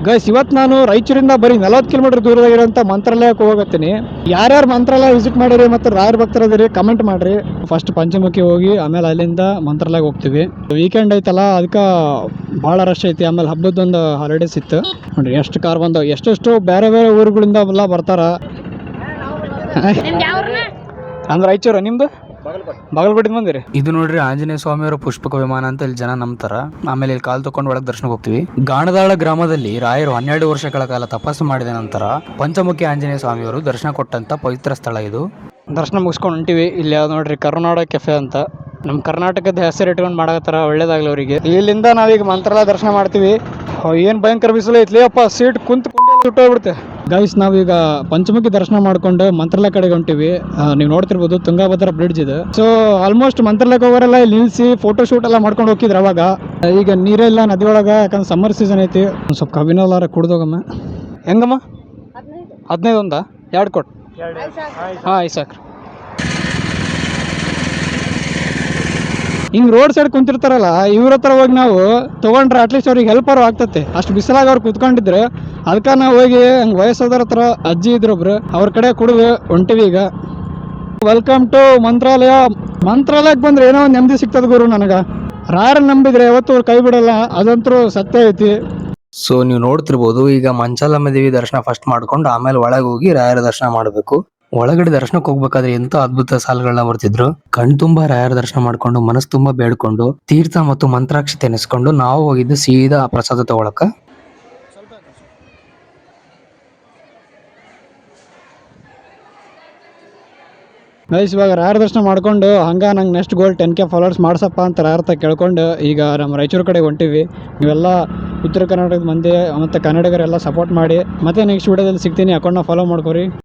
Guys ಇವತ್ತು ನಾನು ರಾಯಚೂರಿಂದ ಬರೀ 40 ಕಿಲೋಮೀಟರ್ ದೂರದಾಗಿರೋಂಥ ಮಂತ್ರಾಲಯಕ್ಕೆ ಹೋಗತ್ತೀನಿ. ಯಾರ್ಯಾರು ಮಂತ್ರಾಲಯ ವಿಸಿಟ್ ಮಾಡಿರಿ ಮತ್ತು ರಾಯರ ಭಕ್ತರದಿರಿ ಕಮೆಂಟ್ ಮಾಡ್ರಿ. ಫಸ್ಟ್ ಪಂಚಮುಖಿ ಹೋಗಿ ಆಮೇಲೆ ಅಲ್ಲಿಂದ ಮಂತ್ರಾಲಯಕ್ಕೆ ಹೋಗ್ತೀವಿ. ವೀಕೆಂಡ್ ಐತಲ್ಲ ಅದಕ್ಕೆ ಭಾಳ ರಶ್ ಐತಿ. ಆಮೇಲೆ ಹಬ್ಬದೊಂದು ಹಾಲಿಡೇಸ್ ಇತ್ತು ನೋಡ್ರಿ. ಎಷ್ಟು ಕಾರ್ ಬಂದವು, ಎಷ್ಟೆಷ್ಟು ಬೇರೆ ಬೇರೆ ಊರುಗಳಿಂದ ಎಲ್ಲ ಬರ್ತಾರ. ಅಂದ್ರೆ ರಾಯಚೂರು, ನಿಮ್ದು ಬಾಗಲಕೋಟೆ ಬಂದಿರಿ. ಇದು ನೋಡ್ರಿ ಆಂಜನೇಯ ಸ್ವಾಮಿಯವರ ಪುಷ್ಪಕ ವಿಮಾನ ಅಂತ ಇಲ್ಲಿ ಜನ ನಂಬ್ತಾರ. ಆಮೇಲೆ ಇಲ್ಲಿ ಕಾಲ್ ತಕೊಂಡು ಒಳಗೆ ದರ್ಶನಕ್ಕೆ ಹೋಗ್ತೀವಿ. ಗಾಣದಾಳ ಗ್ರಾಮದಲ್ಲಿ ರಾಯರು 12 ವರ್ಷಗಳ ಕಾಲ ತಪಸ್ಸು ಮಾಡಿದ ನಂತರ ಪಂಚಮುಖಿ ಆಂಜನೇಯ ಸ್ವಾಮಿಯವರು ದರ್ಶನ ಕೊಟ್ಟಂತ ಪವಿತ್ರ ಸ್ಥಳ ಇದು. ದರ್ಶನ ಮುಗಿಸ್ಕೊಂಡು ಹೊಂಟಿವಿ. ಇಲ್ಲಿ ಯಾವ್ದು ನೋಡ್ರಿ ಕರ್ನಾಟಕ ಕೆಫೆ ಅಂತ. ನಮ್ಮ ಕರ್ನಾಟಕದ ಹೆಸರು ಇಟ್ಕೊಂಡು ಮಾಡಕತ್ತಾರ, ಒಳ್ಳೇದಾಗ್ಲಿ ಅವರಿಗೆ. ಇಲ್ಲಿಂದ ನಾವೀಗ ಮಂತ್ರಾಲಯ ದರ್ಶನ ಮಾಡ್ತೀವಿ. ಏನು ಭಯಂಕರ ಬಿಸಿಲು ಐತ್ಲಿ ಅಪ್ಪ, ಸೀಟ್ ಕುಂತು ಸುಟ್ಟೋಗ್ಬಿಡುತ್ತೆ. ಗೈಸ್ ನಾವೀಗ ಪಂಚಮುಖಿ ದರ್ಶನ ಮಾಡ್ಕೊಂಡು ಮಂತ್ರಾಲಯ ಕಡೆಗೆ ಹೊಂಟಿವಿ. ನೀವು ನೋಡ್ತಿರ್ಬೋದು ತುಂಗಾಭದ್ರಾ ಬ್ರಿಡ್ಜ್ ಇದೆ. ಸೊ ಆಲ್ಮೋಸ್ಟ್ ಮಂತ್ರಾಲಯಕ್ಕೆ ಹೋಗೋರೆಲ್ಲ ಇಲ್ಲಿ ನಿಲ್ಲಿಸಿ ಫೋಟೋ ಶೂಟ್ ಎಲ್ಲ ಮಾಡ್ಕೊಂಡು ಹೋಗಿದ್ರು ಅವಾಗ. ಈಗ ನೀರೇ ಇಲ್ಲ ನದಿ ಒಳಗೆ, ಯಾಕಂದ್ರೆ ಸಮ್ಮರ್ ಸೀಸನ್ ಐತಿ. ಒಂದು ಸ್ವಲ್ಪ ಕಬ್ಬಿನಲ್ಲಾರ ಕುಡ್ದೋಗಮ್ಮ. ಹೆಂಗಮ್ಮ? 15 ಒಂದಾ? 2 ಕೊಟ್ಟು. ಹಾಂ ಐದು ಸಾಕ್ರಿ. ಹಿಂಗೆ ರೋಡ್ ಸೈಡ್ ಕುಂತಿರ್ತಾರಲ್ಲ ಇವ್ರ ಹತ್ರ ಹೋಗಿ ನಾವು ತೊಗೊಂಡ್ರೆ ಅಟ್ಲೀಸ್ಟ್ ಅವ್ರಿಗೆ ಹೆಲ್ಪರ್ ಆಗ್ತತೆ. ಅಷ್ಟು ಬಿಸಿಲಾಗ ಅವ್ರು ಕುತ್ಕೊಂಡಿದ್ರೆ ಅದಕ್ಕೆ ನಾವು ಹೋಗಿ ಹಂಗೆ ವಯಸ್ಸಾದವ್ರ ಹತ್ರ ಅಜ್ಜಿ ಇದ್ರೊಬ್ರು ಅವ್ರ ಕಡೆ ಕುಡಿದು ಹೊಂಟಿವಿ. ಈಗ ವೆಲ್ಕಮ್ ಟು ಮಂತ್ರಾಲಯ. ಮಂತ್ರಾಲಯಕ್ಕೆ ಬಂದ್ರೆ ಏನೋ ಒಂದು ನೆಮ್ಮದಿ ಸಿಗ್ತದೆ ಗುರು ನನಗೆ. ರಾಯರ ನಂಬಿದ್ರೆ ಯಾವತ್ತೂ ಅವ್ರು ಕೈ ಬಿಡಲ್ಲ, ಅದಂತರೂ ಸತ್ಯ ಐತಿ. ಸೊ ನೀವು ನೋಡ್ತಿರ್ಬೋದು, ಈಗ ಮಂಚಾಲಮ್ಮ ದೇವಿ ದರ್ಶನ ಫಸ್ಟ್ ಮಾಡ್ಕೊಂಡು ಆಮೇಲೆ ಒಳಗೆ ಹೋಗಿ ರಾಯರ ದರ್ಶನ ಮಾಡಬೇಕು. ಒಳಗಡೆ ದರ್ಶನಕ್ಕೆ ಹೋಗ್ಬೇಕಾದ್ರೆ ಎಂತ ಅದ್ಭುತ ಸಾಲುಗಳನ್ನ ಬರ್ತಿದ್ರು. ಕಣ್ ತುಂಬಾ ರಾಯರ ದರ್ಶನ ಮಾಡ್ಕೊಂಡು ಮನಸ್ಸು ತುಂಬಾ ಬೇಡ್ಕೊಂಡು ತೀರ್ಥ ಮತ್ತು ಮಂತ್ರಾಕ್ಷತೆ ಎನಿಸ್ಕೊಂಡು ನಾವು ಹೋಗಿದ್ದು ಸೀದಾ ಪ್ರಸಾದ ತಗೊಳಕ. ಗೈಸ್ ಇವಾಗ ರಾಯರ ದರ್ಶನ ಮಾಡ್ಕೊಂಡು ಹಂಗೆ ನಂಗೆ ನೆಕ್ಸ್ಟ್ ಗೋಲ್ 10K ಫಾಲೋವರ್ಸ್ ಮಾಡ್ಸಪ್ಪ ಅಂತ ರಾಯರ್ತ ಕೇಳ್ಕೊಂಡು ಈಗ ನಮ್ಮ ರಾಯಚೂರು ಕಡೆಗೆ ಹೊಂಟಿವಿ. ನೀವೆಲ್ಲ ಉತ್ತರ ಕರ್ನಾಟಕದ ಮಂದಿ ಮತ್ತು ಕನ್ನಡಿಗರೆಲ್ಲ ಸಪೋರ್ಟ್ ಮಾಡಿ. ಮತ್ತೆ ನೆಕ್ಸ್ಟ್ ವಿಡಿಯೋದಲ್ಲಿ ಸಿಗ್ತೀನಿ. ಅಕೌಂಟ್ನ ಫಾಲೋ ಮಾಡ್ಕೊರಿ.